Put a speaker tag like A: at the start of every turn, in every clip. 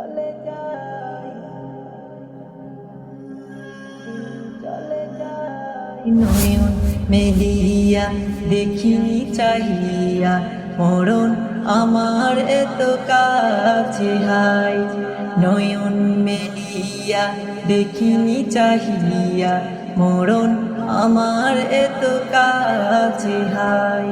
A: চলে যায়, চলে যায়। নয়ন মেলিয়া দেখিনি চাহিয়া মরণ আমার এত কাছে হায়। নয়ন মেলিয়া দেখিনি চাহিয়া মরণ আমার এত কাছে হায়।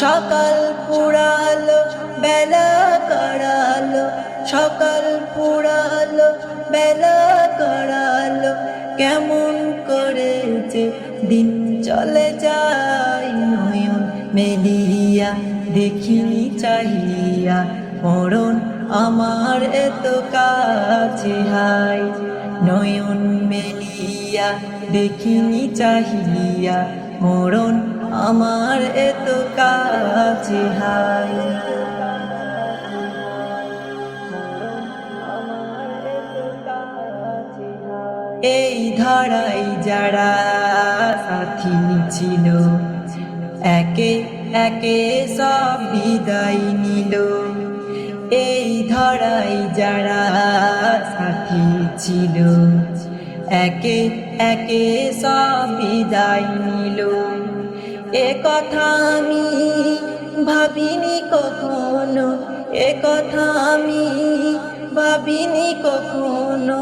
A: সকাল পুরালো বেলা করালো, সকাল পুরালো বেলা করালো, কেমন করে যে দিন চলে যায়। নয়ন মেলিয়া দেখিনি চাহিয়া মরণ আমার এত কাছে হায়। নয়ন মেলিয়া দেখিনি চাহিয়া মরণ আমার এত কাছে হায়। এই ধরাই যারা সাথী ছিল, একে একে সব বিদায় নিল। এই ধরাই যারা সাথী ছিল, একে একে সব বিদায় নিল। এ কথা আমি ভাবিনি কখনো, এ কথা আমি ভাবিনি কখনো,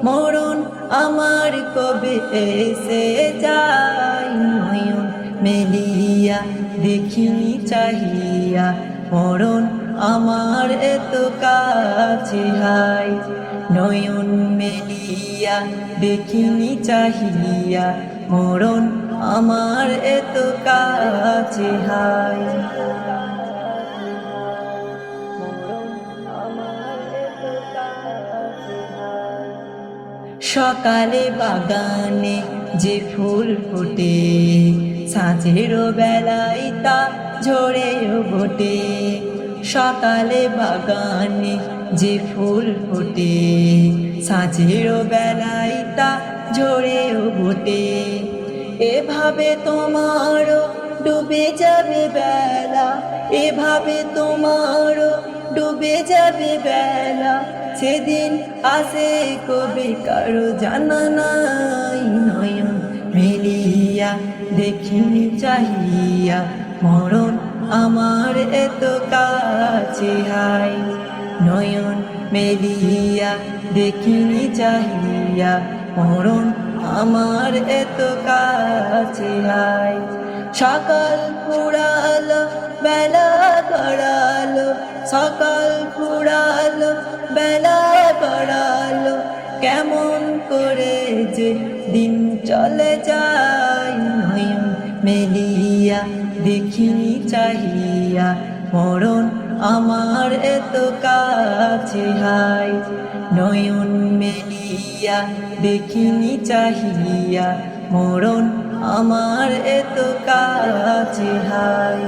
A: মরণ আমার কবে এসে যায়। নয়ন মেলিয়া দেখিনি চাহিয়া মরণ আমার এত কাছে হায়। নয়ন মেলিয়া দেখিনি চাহিয়া মরণ আমার এত কাছে হায়। সকালে বাগানে যে ফুল ফোটে, সাঁঝের বেলায় তা ঝরেও বটে। সকালে বাগানে যে ফুল ফোটে, সাঁঝের বেলায় তা ঝরেও বটে। এভাবে তোমারও ডুবে যাবে বেলা, এভাবে তোমারও ডুবে যাবে বেলা, সেদিন আসে কবে কারো জানা নাই। নয়ন মেলিয়া দেখিনি চাহিয়া মরণ আমার এত কাছে হায়। নয়ন মেলিয়া দেখিনি চাহিয়া মরণ আমার এত কাছে হায়। সকাল পুরালো বেলা গড়ালো, সকাল পুরালো বেলা গড়ালো, কেমন করে যে দিন চলে যায়। নয়ন মেলিয়া দেখিনি চাহিয়া মরণ আমার এত কাছে হায়। নয়ন মেলিয়া দেখিনি চাহিয়া মরণ আমার এত কাছে হায়।